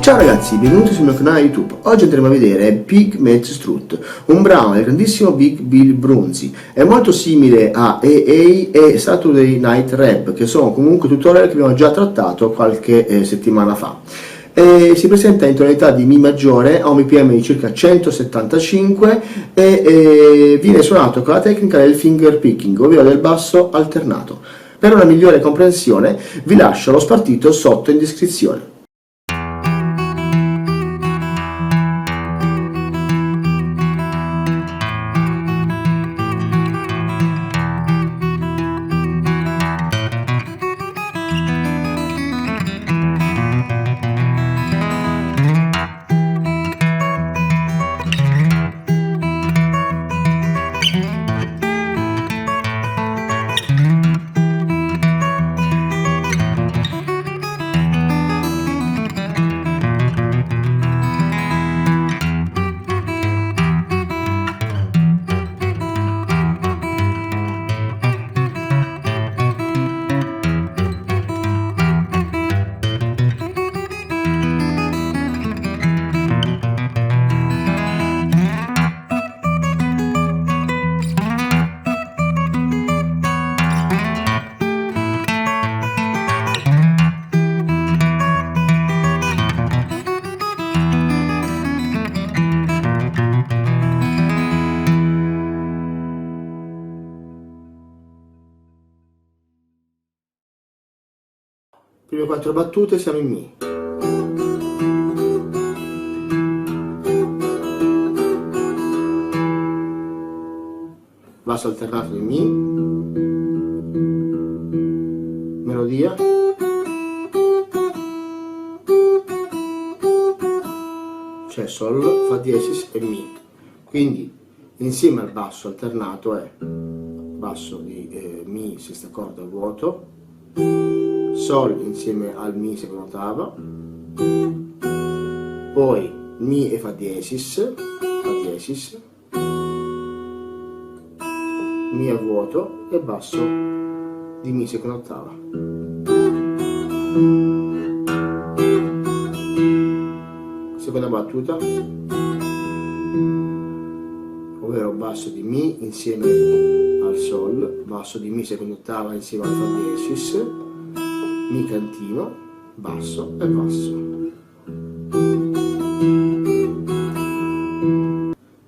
Ciao ragazzi, benvenuti sul mio canale YouTube. Oggi andremo a vedere Pig Meets Strut, un brano del grandissimo Big Bill Broonzy. È molto simile a AA e Saturday Night Rap, che sono comunque tutorial che abbiamo già trattato qualche settimana fa. Si presenta in tonalità di Mi maggiore a un BPM di circa 175 e viene suonato con la tecnica del finger picking, ovvero del basso alternato. Per una migliore comprensione vi lascio lo spartito sotto in descrizione. Prime 4 battute siamo in Mi. Basso alternato di Mi. Melodia. C'è Sol, Fa diesis e Mi. Quindi insieme al basso alternato è basso di Mi sesta corda vuoto, Sol insieme al Mi seconda ottava, poi Mi e Fa diesis, Mi a vuoto e basso di Mi seconda ottava. Seconda battuta, ovvero basso di Mi insieme al Sol, basso di Mi seconda ottava insieme al Fa diesis, Mi cantino, basso e basso.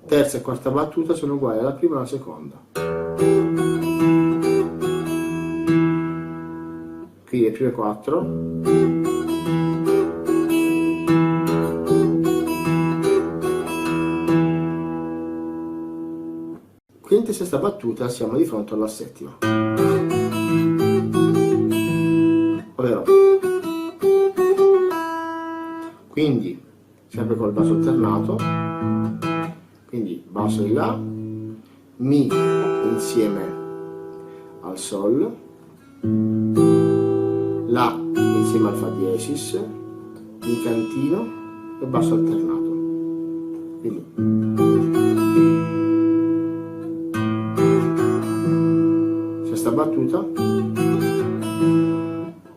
Terza e quarta battuta sono uguali alla prima e alla seconda. Qui le prime 4. Quinta e sesta battuta siamo di fronte alla settima. Ovvero, quindi sempre col basso alternato, quindi basso di La, Mi insieme al Sol, La insieme al Fa diesis, Mi cantino e basso alternato. Quindi sesta battuta,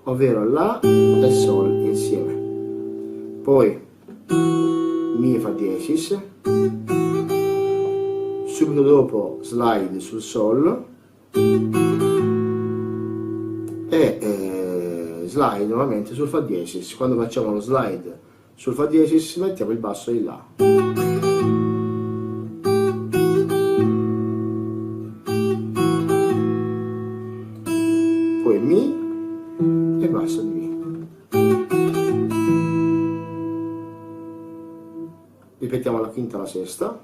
ovvero La e Sol insieme, poi Mi e Fa diesis, subito dopo slide sul Sol e slide nuovamente sul Fa diesis. Quando facciamo lo slide sul Fa diesis mettiamo il basso di La. Poi Mi e basso di Mi. Ripetiamo la quinta e la sesta.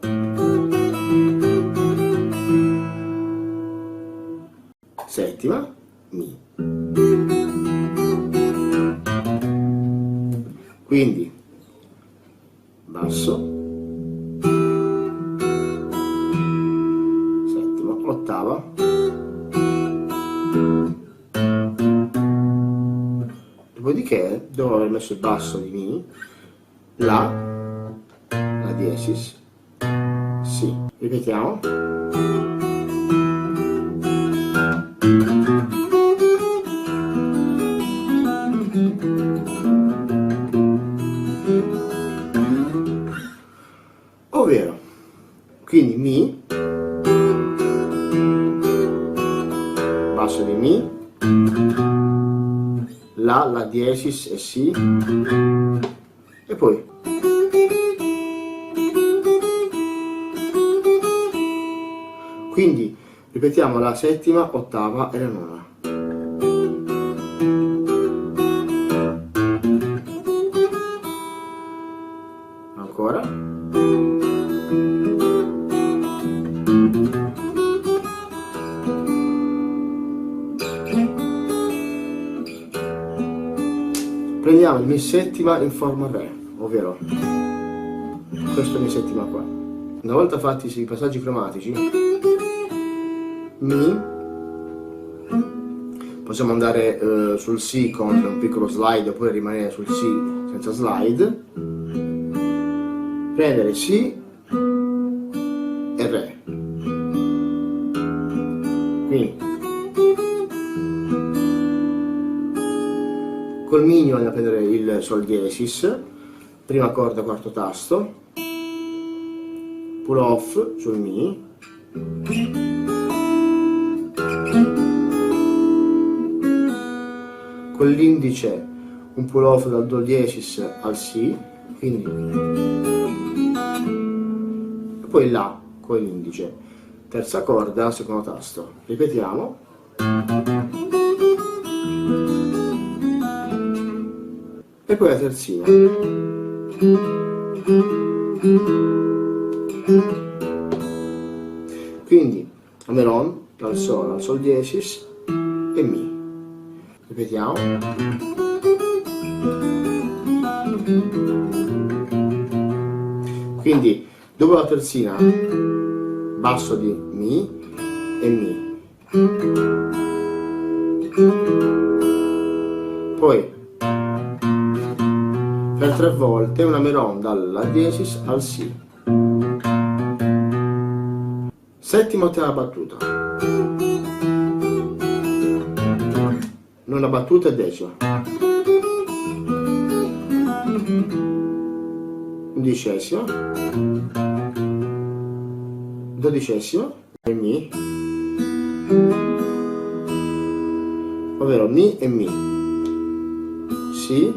Settima, Mi. Quindi basso, settima, ottava, dopodiché dopo aver messo il basso di Mi, La diesis, Si. Ripetiamo. la diesis e si, e poi quindi ripetiamo la settima, ottava e la nona. Ancora. Prendiamo il mi settima in forma re, ovvero questo mi settima qua. Una volta fatti i passaggi cromatici, mi, possiamo andare sul si con un piccolo slide oppure rimanere sul si senza slide, prendere si e re. Quindi col mignolo andiamo a prendere il sol diesis, prima corda quarto tasto, pull off sul mi, con l'indice un pull off dal do diesis al si, quindi, e poi la con l'indice, terza corda secondo tasto, ripetiamo. E poi la terzina. Quindi Ameron dal sol al sol diesis e mi. Ripetiamo. Quindi dopo la terzina basso di mi e mi. Poi per 3 volte una Ameron dalla diesis al si. Settima ottava battuta. Nona battuta e decima. Undicesima. Dodicesima e mi. Ovvero mi e mi. Si.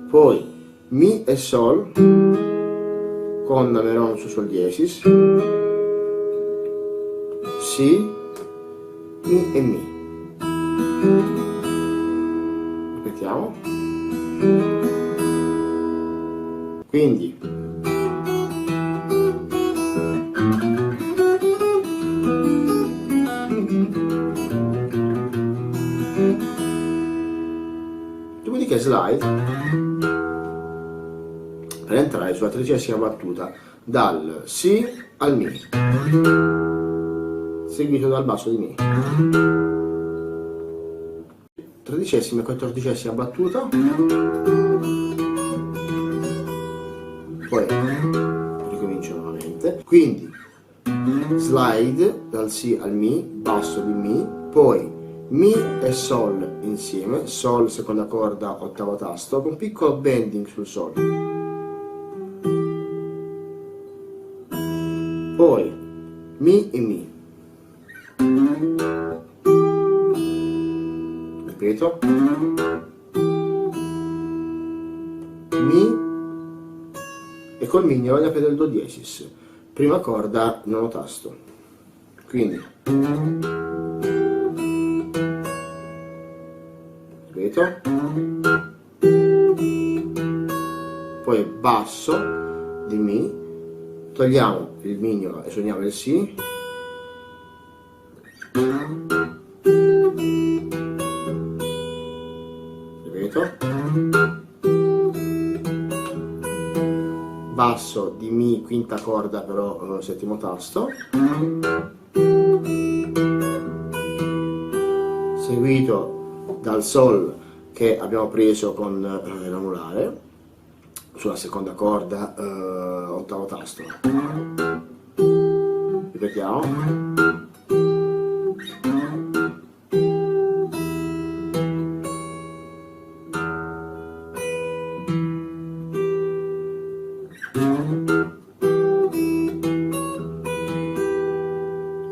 Poi mi e sol con Ameron su sol diesis, si, mi e mi. Ripetiamo. Quindi dopodiché slide per entrare sulla tredicesima battuta dal si al mi, seguito dal basso di mi. Tredicesima e quattordicesima battuta, poi ricomincio nuovamente, quindi slide dal si al mi, basso di mi, poi mi e sol insieme, sol seconda corda ottavo tasto, con un piccolo bending sul sol. Poi mi e mi. Ripeto. Mi e col mignolo andiamo a prendere il do diesis. Prima corda, nono tasto. Quindi ripeto. Poi basso di mi. Togliamo il mignolo e suoniamo il si. Ripeto. Basso di mi, quinta corda però settimo tasto. Seguito dal sol che abbiamo preso con l'anulare. Sulla seconda corda, ottavo tasto. Ripetiamo.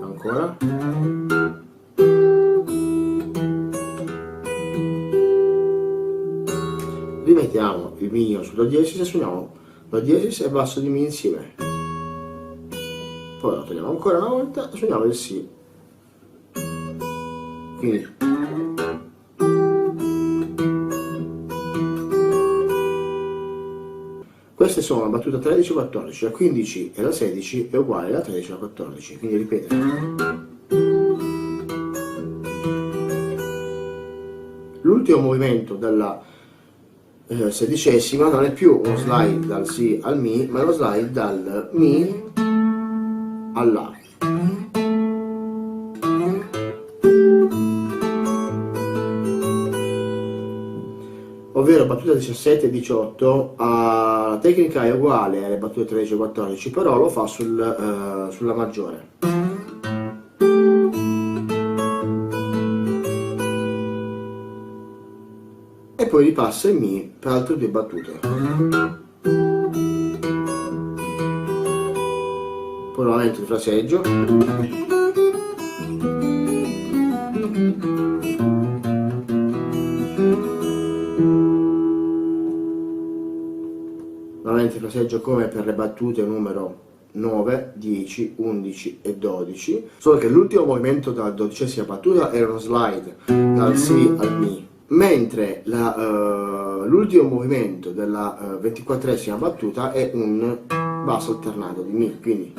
Ancora. rimettiamo il Mi sul Do diesis e suoniamo Do diesis e basso di Mi insieme, poi lo togliamo ancora una volta e suoniamo il Si, quindi queste sono la battuta 13 e 14, la 15 e la 16 è uguale alla 13 e alla 14, quindi ripetere. L'ultimo movimento della sedicesima non è più uno slide dal Si al Mi, ma è uno slide dal Mi alla. Ovvero battuta 17 e 18, la tecnica è uguale alle battute 13 e 14, però lo fa sulla maggiore. E poi ripassa il Mi per altre due battute. Poi nuovamente il fraseggio. Nuovamente il fraseggio come per le battute numero 9, 10, 11 e 12, solo che l'ultimo movimento della 12ª battuta era uno slide dal Si al Mi, mentre l'ultimo movimento della 24ª battuta è un basso alternato di Mi, quindi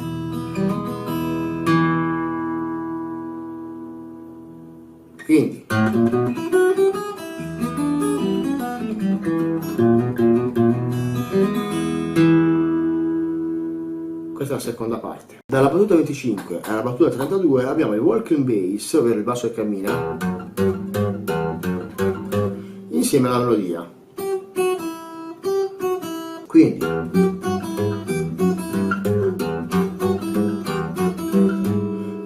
questa è la seconda parte. Dalla battuta 25 alla battuta 32 abbiamo il walking bass, ovvero il basso che cammina, insieme alla melodia. Quindi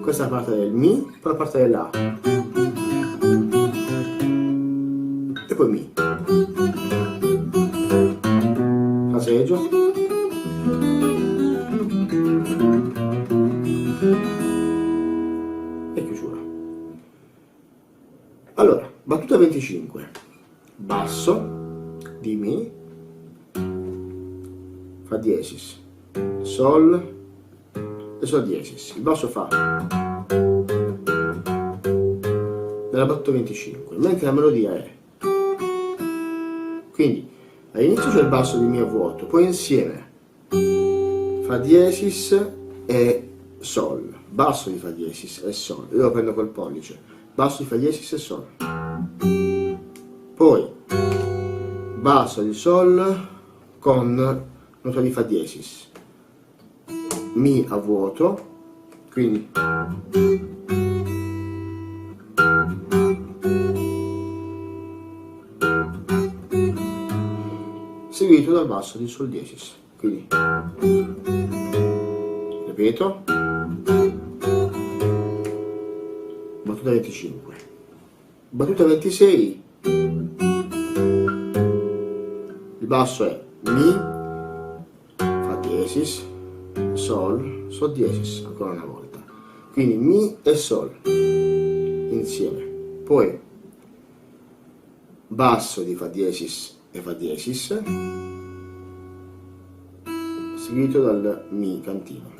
questa è la parte del Mi, poi la parte dell'A, e poi Mi. Fraseggio. E chiusura. Allora, battuta 25, basso di Mi, Fa diesis, Sol e Sol diesis. Il basso fa nella battuta 25, mentre la melodia è. Quindi all'inizio c'è il basso di Mi a vuoto, poi insieme Fa diesis e Sol, basso di Fa diesis e Sol, io lo prendo col pollice, basso di Fa diesis e Sol, poi basso di Sol con nota di Fa diesis, Mi a vuoto, quindi seguito dal basso di Sol diesis, quindi ripeto, battuta 25, battuta 26, il basso è Mi, Fa diesis, Sol, Sol diesis, ancora una volta, quindi Mi e Sol insieme, poi basso di Fa diesis e Fa diesis, seguito dal Mi cantino.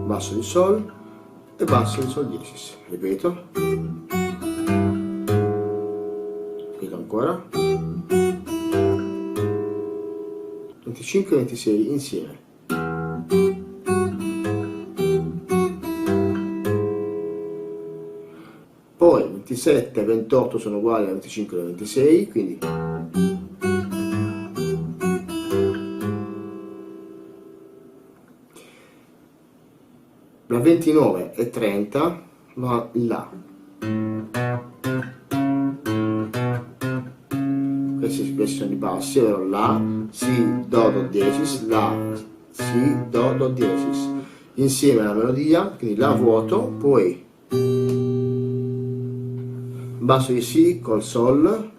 Basso di Sol e basso di Sol diesis, ripeto ancora, 25 e 26 insieme, poi 27 e 28 sono uguali a 25 e 26, quindi la 29 e 30 va là. Questi sono i bassi, ovvero La, Si, Do, Do diesis, La, Si, Do, Do diesis, insieme alla melodia, quindi La vuoto, poi basso di Si col Sol,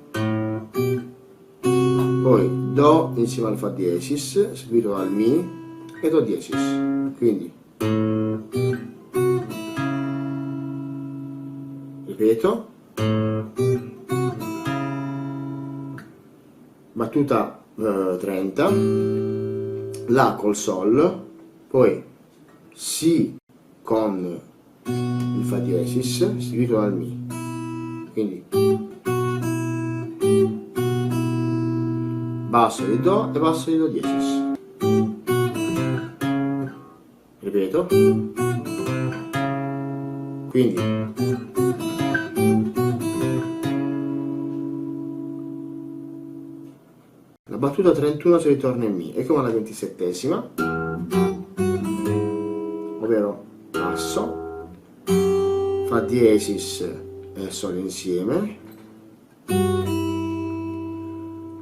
poi Do insieme al Fa diesis, seguito dal Mi e Do diesis, quindi ripeto, battuta 30, La col Sol, poi Si con il Fa diesis seguito dal Mi, quindi basso di Do e basso di Do diesis, ripeto, quindi la battuta 31 si ritorna in Mi, e come la 27esima, ovvero basso, Fa diesis e Sol insieme,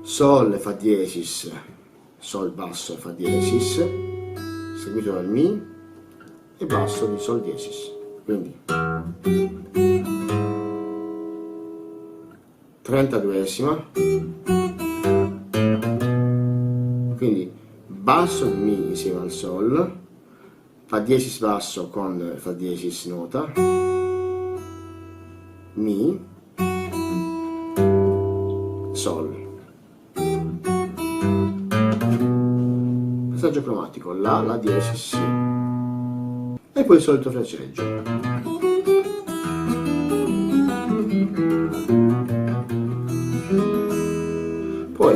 Sol e Fa diesis, Sol basso e Fa diesis, seguito dal Mi e basso di Sol diesis, quindi 32esima, quindi basso di Mi insieme al Sol, Fa diesis basso con Fa diesis nota, Mi, Sol. Passaggio cromatico, La diesis, Si. E poi il solito fraseggio. Poi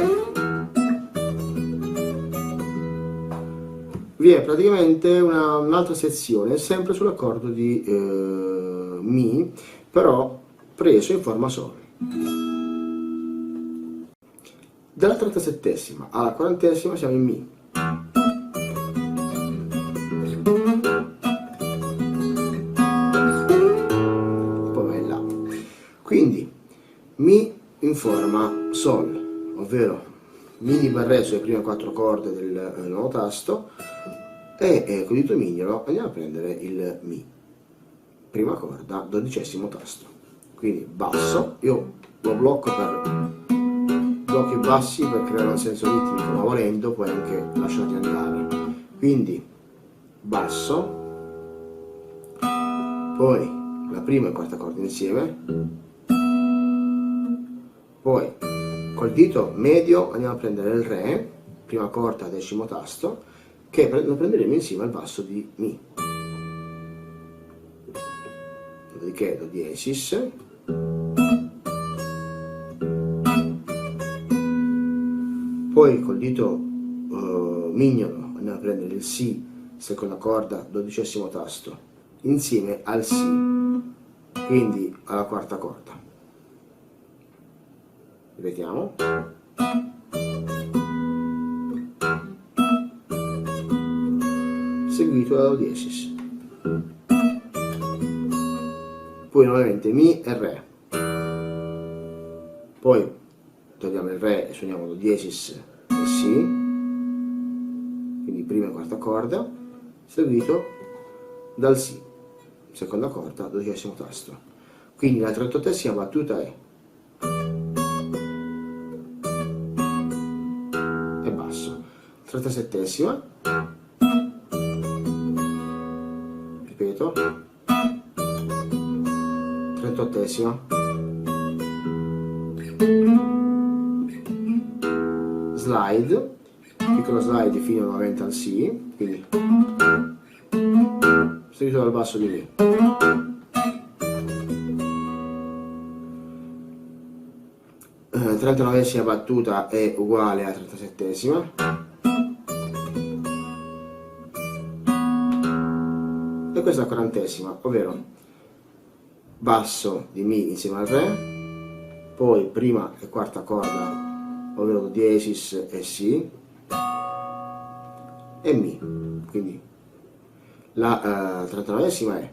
vi è praticamente un'altra sezione, sempre sull'accordo di Mi, però preso in forma Sol. Dalla 37esima alla 40esima siamo in Mi. Poi va in La. Quindi Mi in forma Sol, ovvero Mi di barré sulle prime 4 corde del nuovo tasto, e con il dito mignolo andiamo a prendere il Mi, prima corda, 12° tasto. Quindi basso, io lo blocco per blocchi bassi per creare un senso ritmico, ma volendo puoi anche lasciarli andare. Quindi basso, poi la prima e quarta corda insieme, poi col dito medio andiamo a prendere il Re, prima corda, 10° tasto, che lo prenderemo insieme al basso di Mi. Dopodiché Do diesis, poi col dito mignolo andiamo a prendere il Si, seconda corda, 12° tasto, insieme al Si, quindi alla quarta corda. Ripetiamo. Seguito da Do diesis. Poi nuovamente Mi e Re. Poi togliamo il Re e suoniamo Do diesis e Si, quindi prima e quarta corda, seguito dal Si, seconda corda, 12° tasto. Quindi la 38esima battuta è e basso, 37esima, ripeto, 38esima, slide, piccolo slide fino nuovamente al Si, quindi seguito dal basso di Mi. 39esima battuta è uguale a 37esima, e questa è la 40esima, ovvero basso di Mi insieme al Re, poi prima e quarta corda, ovvero Do diesis e Si, e Mi. Quindi la 39esima è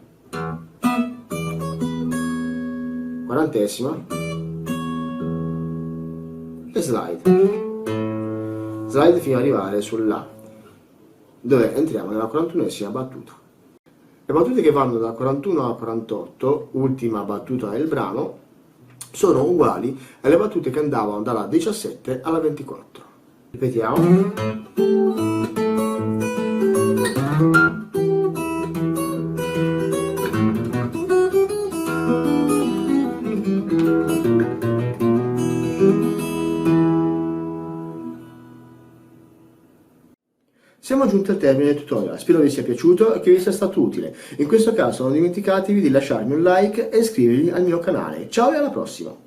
40esima e slide fino ad arrivare sul La, dove entriamo nella 41esima battuta. Le battute che vanno da 41 a 48, ultima battuta del brano, sono uguali alle battute che andavano dalla 17 alla 24. Ripetiamo. siamo giunti al termine del tutorial, spero vi sia piaciuto e che vi sia stato utile. In questo caso non dimenticatevi di lasciarmi un like e iscrivervi al mio canale. Ciao e alla prossima!